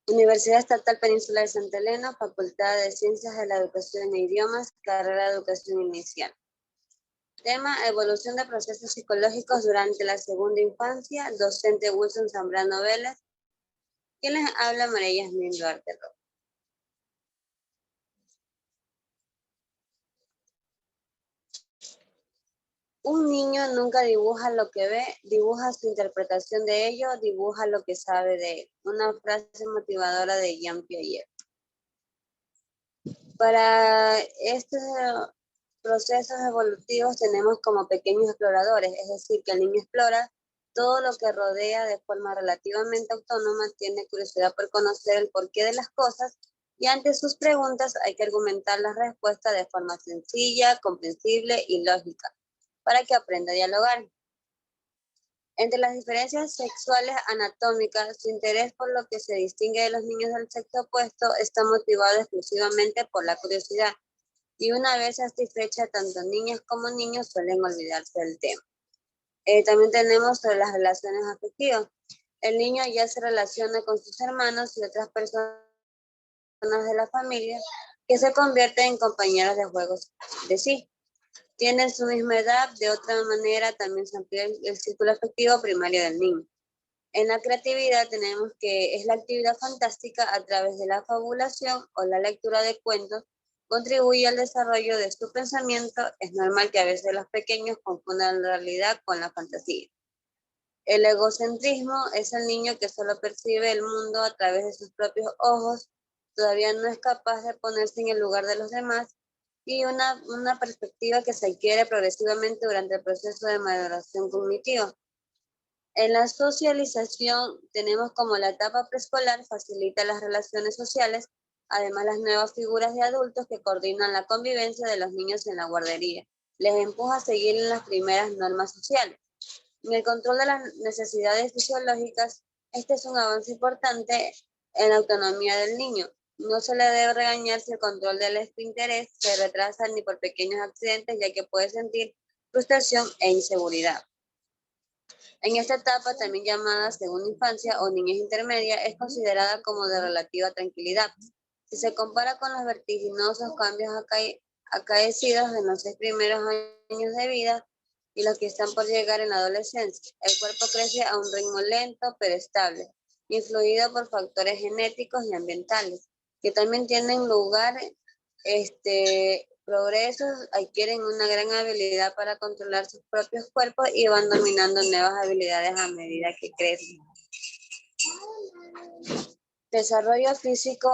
Universidad Estatal Península de Santa Elena, Facultad de Ciencias de la Educación e Idiomas, carrera de Educación Inicial. Tema: evolución de procesos psicológicos durante la segunda infancia, docente Wilson Zambrano Vélez. ¿Quién les habla? María Yasmín Duarte Rojas. Un niño nunca dibuja lo que ve, dibuja su interpretación de ello, dibuja lo que sabe de él. Una frase motivadora de Jean Piaget. Para estos procesos evolutivos tenemos como pequeños exploradores, es decir, que el niño explora todo lo que rodea de forma relativamente autónoma, tiene curiosidad por conocer el porqué de las cosas y ante sus preguntas hay que argumentar la respuesta de forma sencilla, comprensible y lógica para que aprenda a dialogar. Entre las diferencias sexuales anatómicas, su interés por lo que se distingue de los niños del sexo opuesto está motivado exclusivamente por la curiosidad, y una vez satisfecha, tanto niñas como niños suelen olvidarse del tema. También tenemos sobre las relaciones afectivas. El niño ya se relaciona con sus hermanos y otras personas de la familia que se convierten en compañeros de juegos de sí. Tienen su misma edad, de otra manera también se amplía el círculo afectivo primario del niño. En la creatividad tenemos que es la actividad fantástica a través de la fabulación o la lectura de cuentos, contribuye al desarrollo de su pensamiento. Es normal que a veces los pequeños confundan la realidad con la fantasía. El egocentrismo es el niño que solo percibe el mundo a través de sus propios ojos, todavía no es capaz de ponerse en el lugar de los demás, y una perspectiva que se adquiere progresivamente durante el proceso de maduración cognitiva. En la socialización tenemos como la etapa preescolar facilita las relaciones sociales, además las nuevas figuras de adultos que coordinan la convivencia de los niños en la guardería. Les empuja a seguir en las primeras normas sociales. En el control de las necesidades fisiológicas, este es un avance importante en la autonomía del niño. No se le debe regañar si el control del interés se retrasa ni por pequeños accidentes, ya que puede sentir frustración e inseguridad. En esta etapa, también llamada segunda infancia o niñez intermedia, es considerada como de relativa tranquilidad. Si se compara con los vertiginosos cambios acaecidos en los 6 primeros años de vida y los que están por llegar en la adolescencia, el cuerpo crece a un ritmo lento pero estable, influido por factores genéticos y ambientales, que también tienen lugar progresos, adquieren una gran habilidad para controlar sus propios cuerpos y van dominando nuevas habilidades a medida que crecen. Desarrollo físico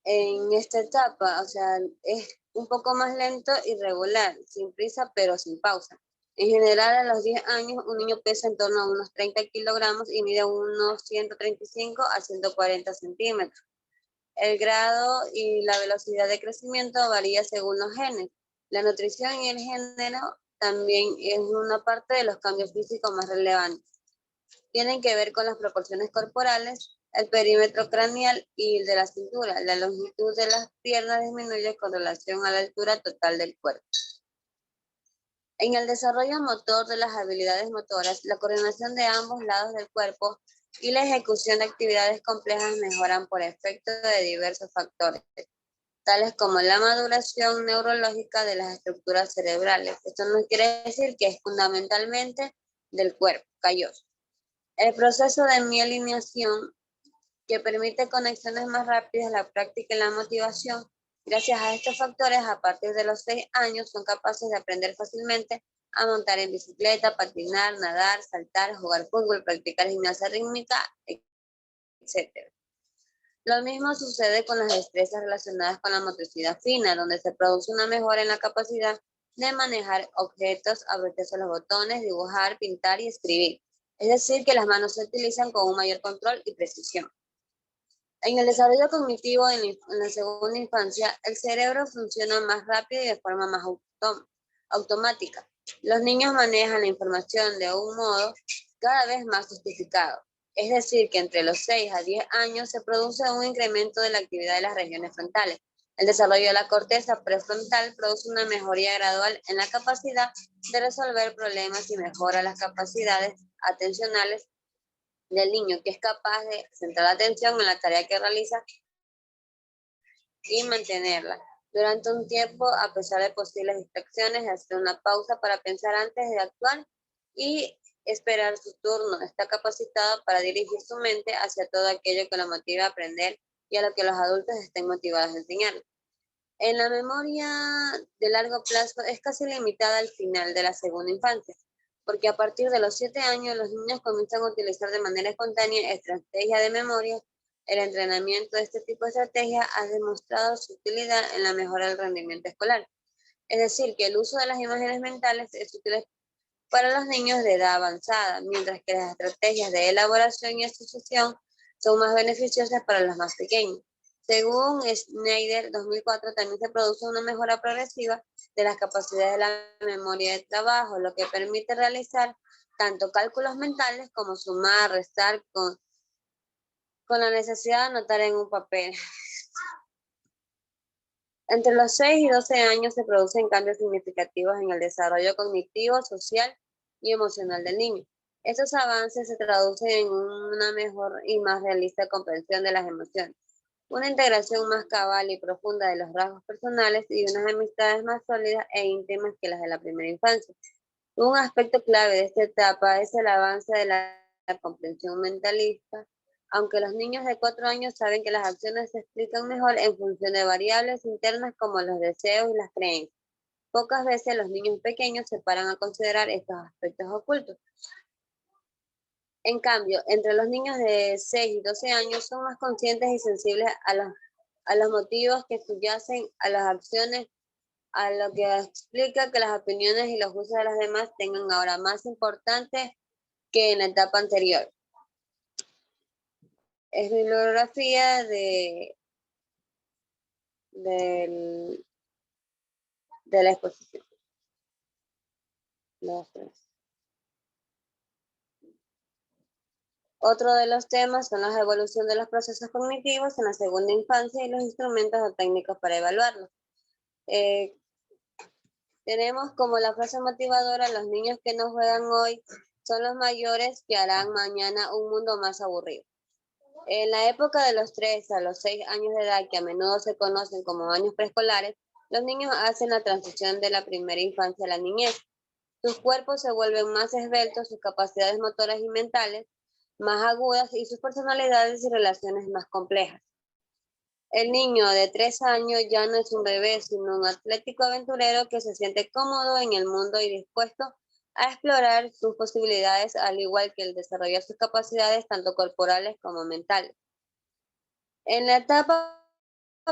en esta etapa, o sea, es un poco más lento y regular, sin prisa pero sin pausa. En general, a los 10 años, un niño pesa en torno a unos 30 kilogramos y mide unos 135 a 140 centímetros. El grado y la velocidad de crecimiento varía según los genes. La nutrición y el género también es una parte de los cambios físicos más relevantes. Tienen que ver con las proporciones corporales, el perímetro craneal y el de la cintura. La longitud de las piernas disminuye con relación a la altura total del cuerpo. En el desarrollo motor de las habilidades motoras, la coordinación de ambos lados del cuerpo y la ejecución de actividades complejas mejoran por efecto de diversos factores, tales como la maduración neurológica de las estructuras cerebrales. Esto no quiere decir que es fundamentalmente del cuerpo calloso. El proceso de mielinización, que permite conexiones más rápidas, la práctica y la motivación. Gracias a estos factores, a partir de los 6 años, son capaces de aprender fácilmente a montar en bicicleta, patinar, nadar, saltar, jugar fútbol, practicar gimnasia rítmica, etc. Lo mismo sucede con las destrezas relacionadas con la motricidad fina, donde se produce una mejora en la capacidad de manejar objetos, apretarse los botones, dibujar, pintar y escribir. Es decir, que las manos se utilizan con un mayor control y precisión. En el desarrollo cognitivo en la segunda infancia, el cerebro funciona más rápido y de forma más automática. Los niños manejan la información de un modo cada vez más justificado. Es decir, que entre los 6 a 10 años se produce un incremento de la actividad de las regiones frontales. El desarrollo de la corteza prefrontal produce una mejoría gradual en la capacidad de resolver problemas y mejora las capacidades atencionales del niño, que es capaz de centrar la atención en la tarea que realiza y mantenerla. Durante un tiempo, a pesar de posibles distracciones, hacer una pausa para pensar antes de actuar y esperar su turno. Está capacitado para dirigir su mente hacia todo aquello que lo motive a aprender y a lo que los adultos estén motivados a enseñar. En la memoria de largo plazo es casi limitada al final de la segunda infancia, porque a partir de los 7 años los niños comienzan a utilizar de manera espontánea estrategias de memoria. El entrenamiento de este tipo de estrategias ha demostrado su utilidad en la mejora del rendimiento escolar. Es decir, que el uso de las imágenes mentales es útil para los niños de edad avanzada, mientras que las estrategias de elaboración y asociación son más beneficiosas para los más pequeños. Según Schneider 2004, también se produce una mejora progresiva de las capacidades de la memoria de trabajo, lo que permite realizar tanto cálculos mentales como sumar, restar con la necesidad de anotar en un papel. Entre los 6 y 12 años se producen cambios significativos en el desarrollo cognitivo, social y emocional del niño. Estos avances se traducen en una mejor y más realista comprensión de las emociones, una integración más cabal y profunda de los rasgos personales y unas amistades más sólidas e íntimas que las de la primera infancia. Un aspecto clave de esta etapa es el avance de la comprensión mentalista, aunque los niños de 4 años saben que las acciones se explican mejor en función de variables internas como los deseos y las creencias. Pocas veces los niños pequeños se paran a considerar estos aspectos ocultos. En cambio, entre los niños de 6 y 12 años son más conscientes y sensibles a los motivos que subyacen a las acciones, a lo que explica que las opiniones y los gustos de los demás tengan ahora más importante que en la etapa anterior. Es bibliografía de la exposición. Otro de los temas son la evolución de los procesos cognitivos en la segunda infancia y los instrumentos o técnicas para evaluarlos. Tenemos como la frase motivadora: los niños que no juegan hoy son los mayores que harán mañana un mundo más aburrido. En la época de los 3 a los 6 años de edad, que a menudo se conocen como años preescolares, los niños hacen la transición de la primera infancia a la niñez. Sus cuerpos se vuelven más esbeltos, sus capacidades motoras y mentales más agudas y sus personalidades y relaciones más complejas. El niño de 3 años ya no es un bebé, sino un atlético aventurero que se siente cómodo en el mundo y dispuesto a explorar sus posibilidades, al igual que el desarrollar sus capacidades tanto corporales como mentales. En la etapa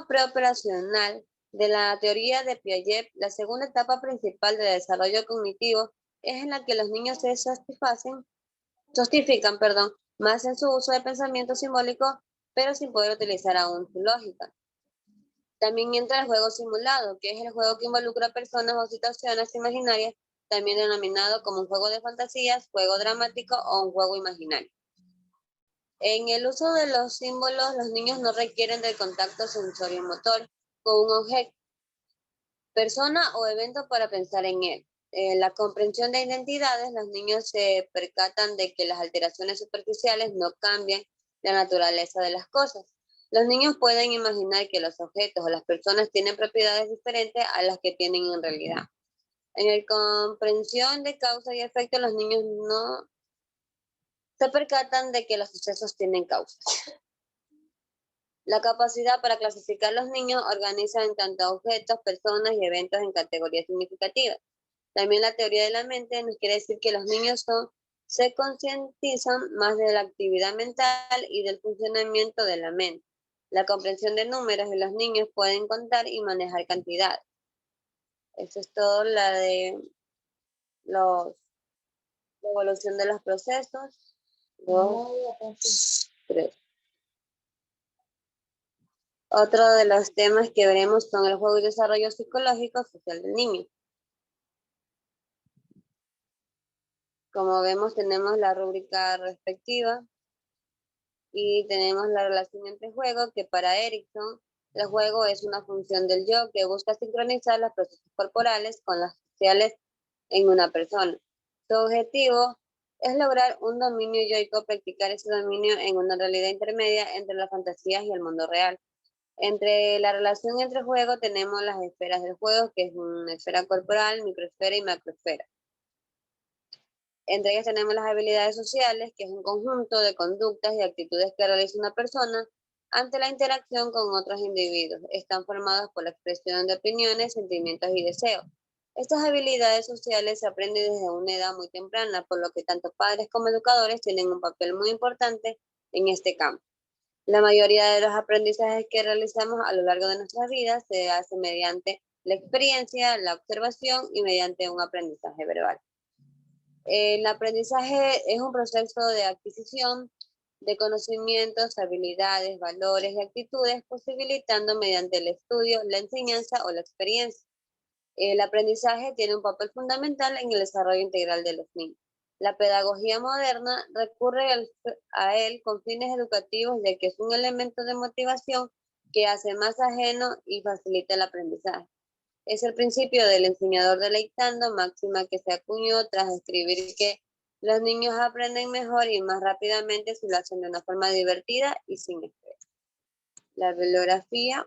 preoperacional de la teoría de Piaget, la segunda etapa principal de desarrollo cognitivo es en la que los niños se justifican, más en su uso de pensamiento simbólico, pero sin poder utilizar aún su lógica. También entra el juego simulado, que es el juego que involucra personas o situaciones imaginarias, también denominado como un juego de fantasías, juego dramático o un juego imaginario. En el uso de los símbolos, los niños no requieren del contacto sensorio-motor con un objeto, persona o evento para pensar en él. La comprensión de identidades, los niños se percatan de que las alteraciones superficiales no cambian la naturaleza de las cosas. Los niños pueden imaginar que los objetos o las personas tienen propiedades diferentes a las que tienen en realidad. En la comprensión de causa y efecto, los niños no se percatan de que los sucesos tienen causas. La capacidad para clasificar los niños organiza en tanto objetos, personas y eventos en categorías significativas. También la teoría de la mente nos quiere decir que los niños se concientizan más de la actividad mental y del funcionamiento de la mente. La comprensión de números, y los niños pueden contar y manejar cantidades. Eso es todo la de la evolución de los procesos. 2, 3. Otro de los temas que veremos son el juego y desarrollo psicológico social del niño. Como vemos, tenemos la rúbrica respectiva y tenemos la relación entre juego, que para Erikson, el juego es una función del yo que busca sincronizar los procesos corporales con los sociales en una persona. Su objetivo Es lograr un dominio yoico, practicar ese dominio en una realidad intermedia entre las fantasías y el mundo real. Entre la relación entre juego tenemos las esferas del juego, que es una esfera corporal, microesfera y macroesfera. Entre ellas tenemos las habilidades sociales, que es un conjunto de conductas y actitudes que realiza una persona ante la interacción con otros individuos. Están formadas por la expresión de opiniones, sentimientos y deseos. Estas habilidades sociales se aprenden desde una edad muy temprana, por lo que tanto padres como educadores tienen un papel muy importante en este campo. La mayoría de los aprendizajes que realizamos a lo largo de nuestras vidas se hace mediante la experiencia, la observación y mediante un aprendizaje verbal. El aprendizaje es un proceso de adquisición de conocimientos, habilidades, valores y actitudes, posibilitando mediante el estudio, la enseñanza o la experiencia. El aprendizaje tiene un papel fundamental en el desarrollo integral de los niños. La pedagogía moderna recurre a él con fines educativos, ya que es un elemento de motivación que hace más ajeno y facilita el aprendizaje. Es el principio del enseñador deleitando, máxima que se acuñó tras escribir que los niños aprenden mejor y más rápidamente si lo hacen de una forma divertida y sin estrés. La bibliografía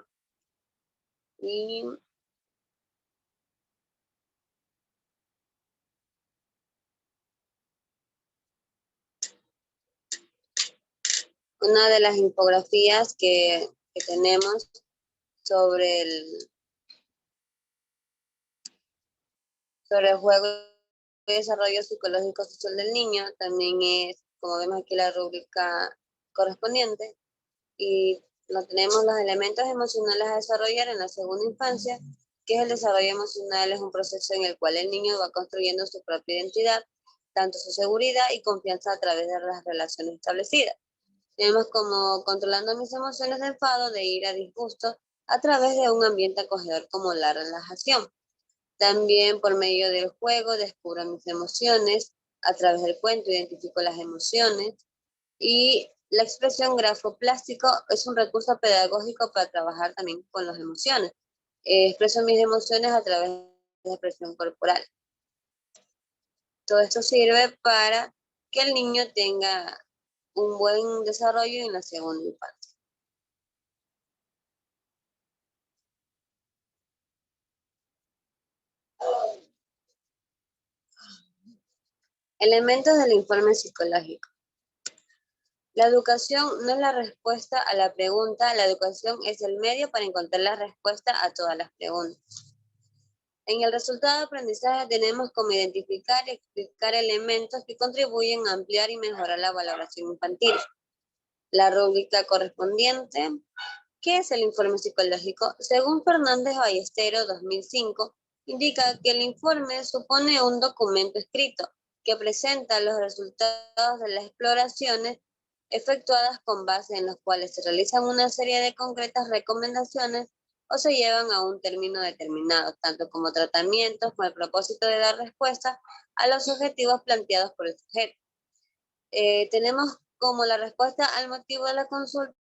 y una de las infografías que tenemos sobre el juego y desarrollo psicológico social del niño, también es, como vemos aquí, la rúbrica correspondiente, y lo tenemos los elementos emocionales a desarrollar en la segunda infancia, que es el desarrollo emocional, es un proceso en el cual el niño va construyendo su propia identidad, tanto su seguridad y confianza a través de las relaciones establecidas. Tenemos como controlando mis emociones de enfado, de ira, disgusto, a través de un ambiente acogedor como la relajación. También por medio del juego descubro mis emociones, a través del cuento identifico las emociones y la expresión grafoplástico es un recurso pedagógico para trabajar también con las emociones. Expreso mis emociones a través de la expresión corporal. Todo esto sirve para que el niño tenga un buen desarrollo en la segunda infancia. Elementos del informe psicológico. La educación no es la respuesta a la pregunta, la educación es el medio para encontrar la respuesta a todas las preguntas. En el resultado de aprendizaje tenemos como identificar y explicar elementos que contribuyen a ampliar y mejorar la valoración infantil. La rúbrica correspondiente, ¿qué es el informe psicológico? Según Fernández Ballesteros 2005, indica que el informe supone un documento escrito que presenta los resultados de las exploraciones efectuadas con base en los cuales se realizan una serie de concretas recomendaciones o se llevan a un término determinado, tanto como tratamientos con el propósito de dar respuesta a los objetivos planteados por el sujeto. Tenemos como la respuesta al motivo de la consulta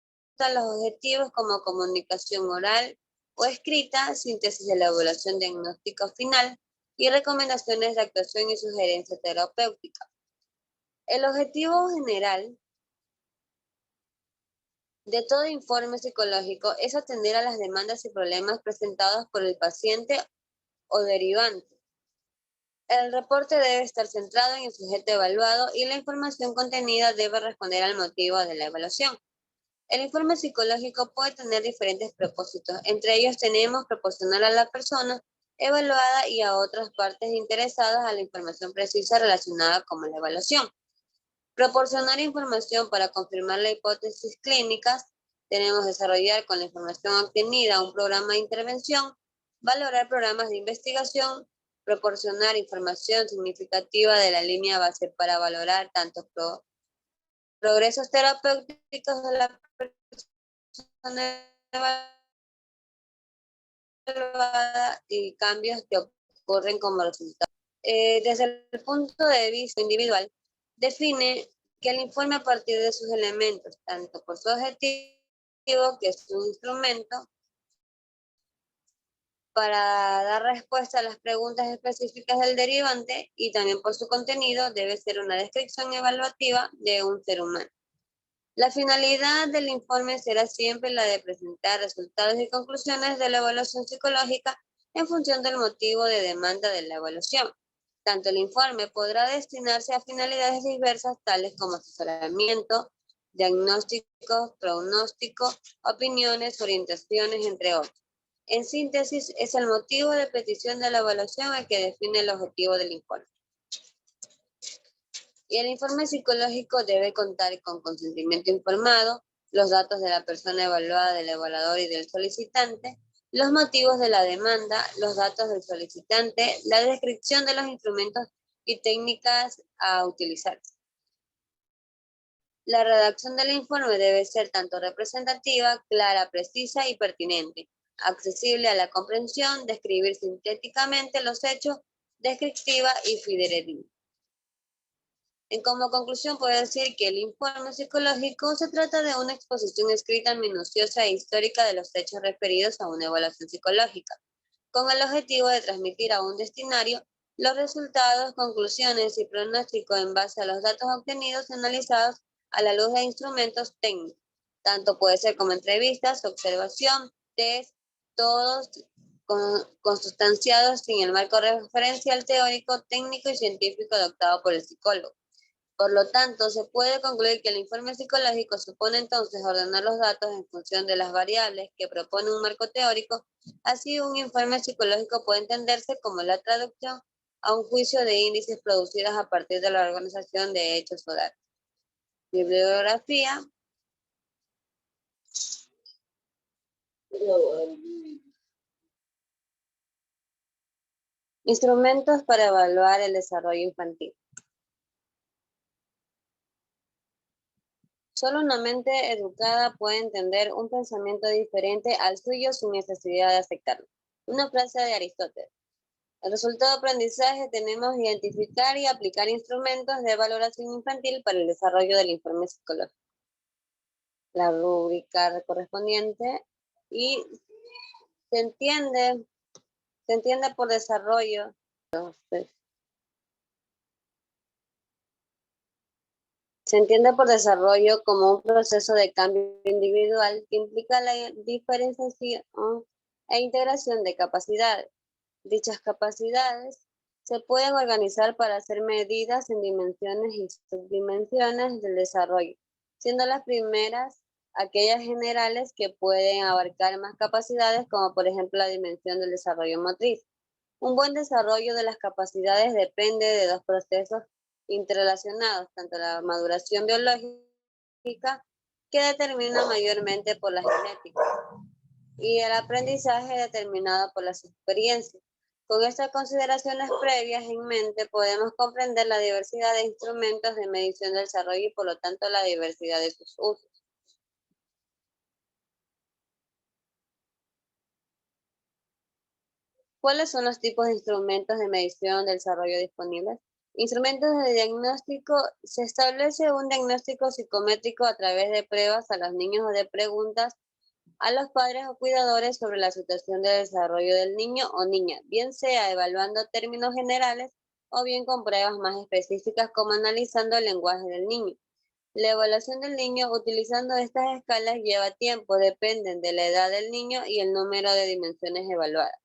los objetivos como comunicación oral o escrita, síntesis de la evaluación diagnóstico final y recomendaciones de actuación y sugerencias terapéuticas. El objetivo general de todo informe psicológico es atender a las demandas y problemas presentados por el paciente o derivante. El reporte debe estar centrado en el sujeto evaluado y la información contenida debe responder al motivo de la evaluación. El informe psicológico puede tener diferentes propósitos. Entre ellos tenemos proporcionar a la persona evaluada y a otras partes interesadas a la información precisa relacionada con la evaluación. Proporcionar información para confirmar la hipótesis clínicas. Tenemos desarrollar con la información obtenida un programa de intervención, valorar programas de investigación, proporcionar información significativa de la línea base para valorar tanto progresos terapéuticos de la persona evaluada y cambios que ocurren como resultado. Desde el punto de vista individual, define que el informe a partir de sus elementos, tanto por su objetivo, que es un instrumento, Para dar respuesta a las preguntas específicas del derivante y también por su contenido, debe ser una descripción evaluativa de un ser humano. La finalidad del informe será siempre la de presentar resultados y conclusiones de la evaluación psicológica en función del motivo de demanda de la evaluación. Tanto el informe podrá destinarse a finalidades diversas tales como asesoramiento, diagnóstico, pronóstico, opiniones, orientaciones, entre otros. En síntesis, es el motivo de petición de la evaluación el que define el objetivo del informe. Y el informe psicológico debe contar con consentimiento informado, los datos de la persona evaluada, del evaluador y del solicitante, los motivos de la demanda, los datos del solicitante, la descripción de los instrumentos y técnicas a utilizar. La redacción del informe debe ser tanto representativa, clara, precisa y pertinente, accesible a la comprensión, describir sintéticamente los hechos, descriptiva y fidedigna. Como conclusión, puedo decir que el informe psicológico se trata de una exposición escrita minuciosa e histórica de los hechos referidos a una evaluación psicológica, con el objetivo de transmitir a un destinario los resultados, conclusiones y pronósticos en base a los datos obtenidos y analizados a la luz de instrumentos técnicos. Tanto puede ser como entrevistas, observación, test, todos consustanciados en el marco referencial teórico, técnico y científico adoptado por el psicólogo. Por lo tanto, se puede concluir que el informe psicológico supone entonces ordenar los datos en función de las variables que propone un marco teórico. Así, un informe psicológico puede entenderse como la traducción a un juicio de índices producidos a partir de la organización de hechos o datos. Bibliografía. Instrumentos para evaluar el desarrollo infantil. Solo una mente educada puede entender un pensamiento diferente al suyo sin necesidad de aceptarlo. Una frase de Aristóteles. El resultado de aprendizaje tenemos identificar y aplicar instrumentos de valoración infantil para el desarrollo del informe psicológico. La rúbrica correspondiente y se entiende por desarrollo. Se entiende por desarrollo como un proceso de cambio individual que implica la diferenciación e integración de capacidades. Dichas capacidades se pueden organizar para ser medidas en dimensiones y subdimensiones del desarrollo, siendo las primeras aquellas generales que pueden abarcar más capacidades, como por ejemplo la dimensión del desarrollo motriz. Un buen desarrollo de las capacidades depende de dos procesos interrelacionados, tanto la maduración biológica, que determina mayormente por la genética, y el aprendizaje determinado por las experiencias. Con estas consideraciones previas en mente, podemos comprender la diversidad de instrumentos de medición del desarrollo y por lo tanto la diversidad de sus usos. ¿Cuáles son los tipos de instrumentos de medición del desarrollo disponibles? Instrumentos de diagnóstico. Se establece un diagnóstico psicométrico a través de pruebas a los niños o de preguntas a los padres o cuidadores sobre la situación de desarrollo del niño o niña, bien sea evaluando términos generales o bien con pruebas más específicas como analizando el lenguaje del niño. La evaluación del niño utilizando estas escalas lleva tiempo, dependen de la edad del niño y el número de dimensiones evaluadas.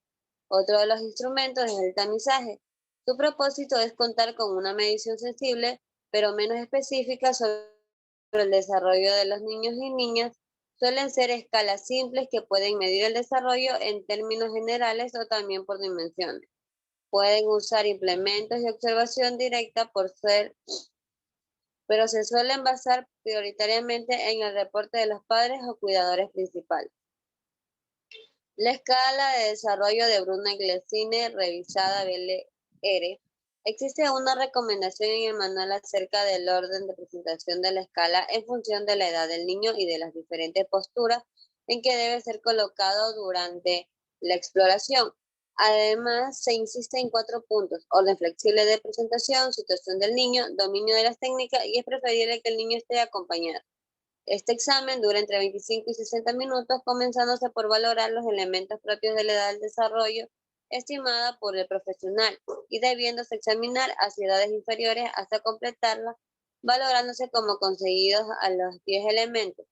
Otro de los instrumentos es el tamizaje. Su propósito es contar con una medición sensible, pero menos específica sobre el desarrollo de los niños y niñas. Suelen ser escalas simples que pueden medir el desarrollo en términos generales o también por dimensiones. Pueden usar implementos y observación directa pero se suelen basar prioritariamente en el reporte de los padres o cuidadores principales. La escala de desarrollo de Bruna-Glessner, revisada BLR. Existe una recomendación en el manual acerca del orden de presentación de la escala en función de la edad del niño y de las diferentes posturas en que debe ser colocado durante la exploración. Además, se insiste en 4 puntos: orden flexible de presentación, situación del niño, dominio de las técnicas y es preferible que el niño esté acompañado. Este examen dura entre 25 y 60 minutos, comenzándose por valorar los elementos propios de la edad del desarrollo estimada por el profesional y debiéndose examinar hacia edades inferiores hasta completarla, valorándose como conseguidos a los 10 elementos,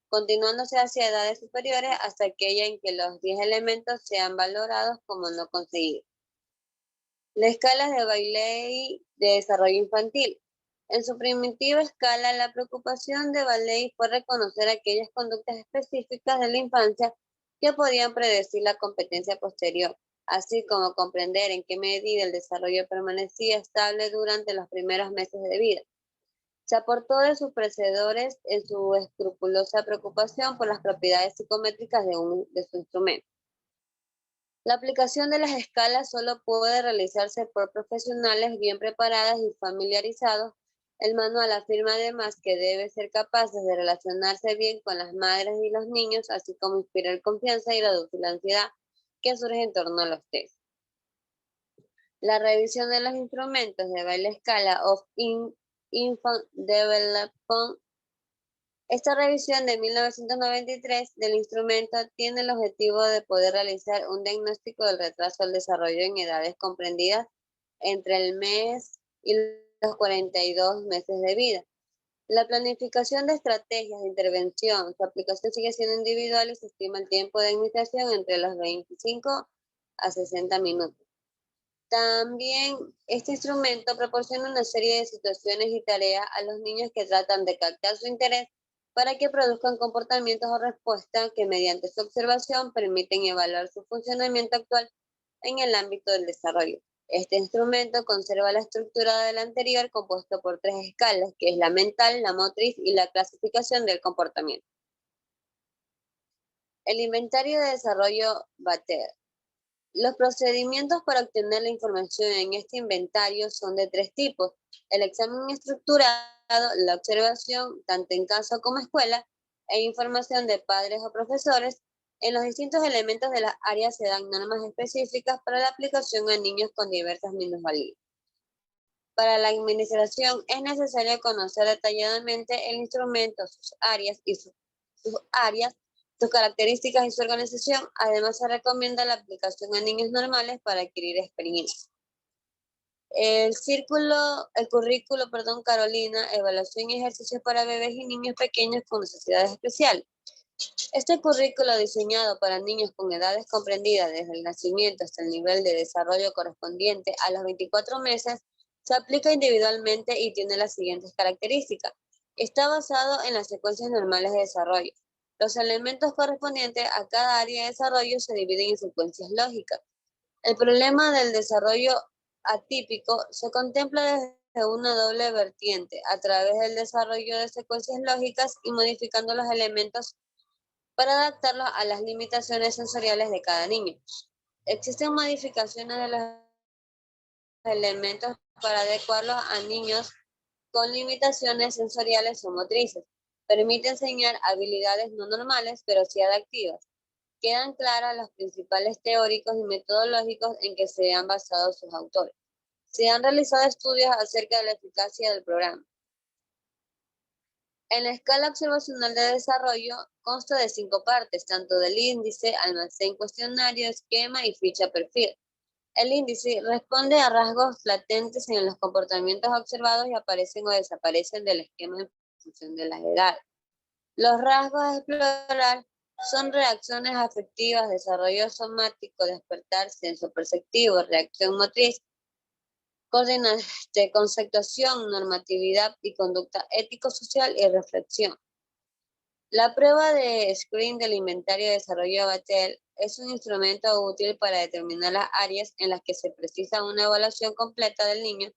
continuándose hacia edades superiores hasta aquella en que los 10 elementos sean valorados como no conseguidos. La escala de Bailey de desarrollo infantil. En su primitiva escala, la preocupación de Bailey fue reconocer aquellas conductas específicas de la infancia que podían predecir la competencia posterior, así como comprender en qué medida el desarrollo permanecía estable durante los primeros meses de vida. Se aportó de sus precedores en su escrupulosa preocupación por las propiedades psicométricas de su instrumento. La aplicación de las escalas solo puede realizarse por profesionales bien preparados y familiarizados. El manual afirma además que debe ser capaces de relacionarse bien con las madres y los niños, así como inspirar confianza y reducir la ansiedad que surge en torno a los test. La revisión de los instrumentos de Bailey Scala of Infant Development. Esta revisión de 1993 del instrumento tiene el objetivo de poder realizar un diagnóstico del retraso del desarrollo en edades comprendidas entre el mes y los 42 meses de vida. La planificación de estrategias de intervención, su aplicación sigue siendo individual y se estima el tiempo de administración entre los 25 a 60 minutos. También este instrumento proporciona una serie de situaciones y tareas a los niños que tratan de captar su interés para que produzcan comportamientos o respuestas que mediante su observación permiten evaluar su funcionamiento actual en el ámbito del desarrollo. Este instrumento conserva la estructura del anterior, compuesto por 3 escalas, que es la mental, la motriz y la clasificación del comportamiento. El inventario de desarrollo Bater. Los procedimientos para obtener la información en este inventario son de 3 tipos: el examen estructurado, la observación, tanto en casa como escuela, e información de padres o profesores. En los distintos elementos de las áreas se dan normas específicas para la aplicación a niños con diversas minusvalías. Para la administración es necesario conocer detalladamente el instrumento, sus áreas, sus características y su organización. Además, se recomienda la aplicación a niños normales para adquirir experiencia. El currículo, Carolina, evaluación y ejercicios para bebés y niños pequeños con necesidades especiales. Este currículo diseñado para niños con edades comprendidas desde el nacimiento hasta el nivel de desarrollo correspondiente a los 24 meses, se aplica individualmente y tiene las siguientes características. Está basado en las secuencias normales de desarrollo. Los elementos correspondientes a cada área de desarrollo se dividen en secuencias lógicas. El problema del desarrollo atípico se contempla desde una doble vertiente, a través del desarrollo de secuencias lógicas y modificando los elementos para adaptarlos a las limitaciones sensoriales de cada niño. Existen modificaciones de los elementos para adecuarlos a niños con limitaciones sensoriales o motrices. Permite enseñar habilidades no normales, pero sí adaptivas. Quedan claras los principales teóricos y metodológicos en que se han basado sus autores. Se han realizado estudios acerca de la eficacia del programa. En la escala observacional de desarrollo consta de 5 partes, tanto del índice, almacén, cuestionario, esquema y ficha perfil. El índice responde a rasgos latentes en los comportamientos observados y aparecen o desaparecen del esquema en función de las edades. Los rasgos a explorar son reacciones afectivas, desarrollo somático, despertar sensoperceptivo, reacción motriz, conceptuación, normatividad y conducta ético-social y reflexión. La prueba de screen del inventario de desarrollo Batel es un instrumento útil para determinar las áreas en las que se precisa una evaluación completa del niño.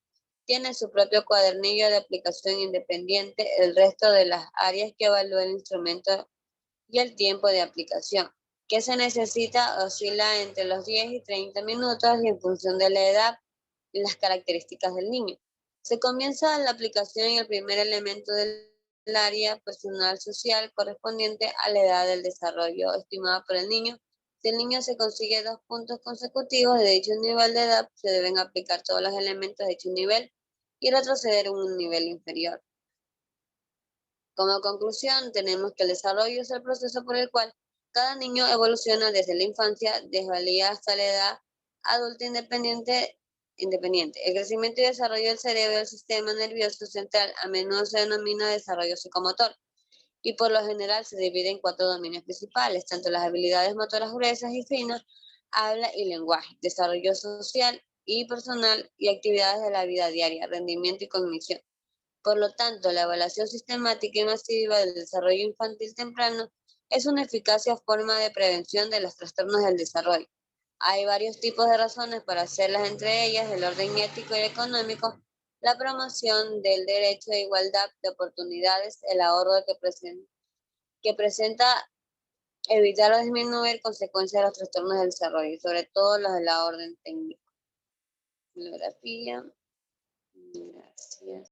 Tiene su propio cuadernillo de aplicación independiente. El resto de las áreas que evalúa el instrumento y el tiempo de aplicación que se necesita oscila entre los 10 y 30 minutos y en función de la edad y las características del niño. Se comienza la aplicación en el primer elemento del área personal social correspondiente a la edad del desarrollo estimada por el niño. Si el niño se consigue 2 puntos consecutivos de dicho nivel de edad, se deben aplicar todos los elementos de dicho nivel y retroceder un nivel inferior. Como conclusión, tenemos que el desarrollo es el proceso por el cual cada niño evoluciona desde la infancia, desvalía hasta la edad adulta independiente. El crecimiento y desarrollo del cerebro y del sistema nervioso central a menudo se denomina desarrollo psicomotor y por lo general se divide en 4 dominios principales, tanto las habilidades motoras gruesas y finas, habla y lenguaje, desarrollo social y personal y actividades de la vida diaria, rendimiento y cognición. Por lo tanto, la evaluación sistemática y masiva del desarrollo infantil temprano es una eficaz forma de prevención de los trastornos del desarrollo. Hay varios tipos de razones para hacerlas, entre ellas el orden ético y económico, la promoción del derecho de igualdad de oportunidades, el ahorro que presenta evitar o disminuir consecuencias de los trastornos del desarrollo, sobre todo los de la orden técnica. Bibliografía. Gracias.